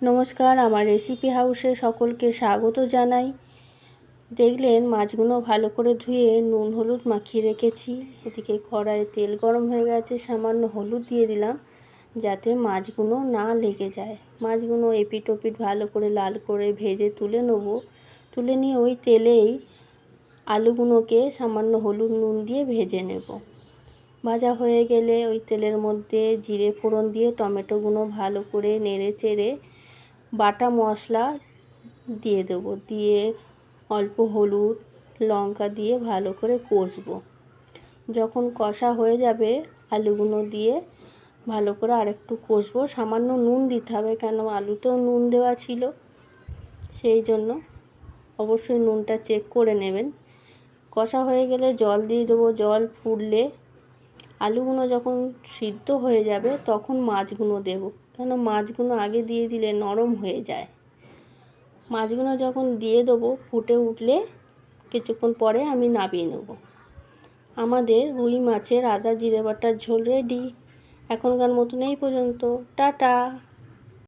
নমস্কার, আমার রেসিপি হাউসে সকলকে স্বাগত জানাই। দেখলেন মাছগুলো ভালো করে ধুয়ে নুন হলুদ মাখিয়ে রেখেছি। এদিকে কড়াইয়ে তেল গরম হয়ে গেছে, সামান্য হলুদ দিয়ে দিলাম যাতে মাছগুলো না লেগে যায়। মাছগুলো এপিট ওপিট ভালো করে লাল করে ভেজে তুলে নেব। তুলে নিয়ে ওই তেলেই আলুগুলোকে সামান্য হলুদ নুন দিয়ে ভেজে নেব। ভাজা হয়ে গেলে ওই তেলের মধ্যে জিরে ফোড়ন দিয়ে টমেটোগুলো ভালো করে নেড়ে চেড়ে বাটা মশলা দিয়ে দেবো, দিয়ে অল্প হলুদ লঙ্কা দিয়ে ভালো করে কষবো। যখন কষা হয়ে যাবে আলুগুলো দিয়ে ভালো করে আরেকটু কষবো। সামান্য নুন দিতে হবে, কেন আলুতেও নুন দেওয়া ছিল, সেই জন্য অবশ্যই নুনটা চেক করে নেবেন। কষা হয়ে গেলে জল দিয়ে দেবো। জল ফুটলে আলুগুলো যখন সিদ্ধ হয়ে যাবে তখন মাছগুলো দেবো, কেন মাছগুলো আগে দিয়ে দিলে নরম হয়ে যায়। মাছগুলো যখন দিয়ে দেবো ফুটে উঠলে কিছুক্ষণ পরে আমি নামিয়ে নেব। আমাদের রুই মাছের আদা জিরে বাটার ঝোল রেডি। এখনকার মতন এই পর্যন্ত। টাটা।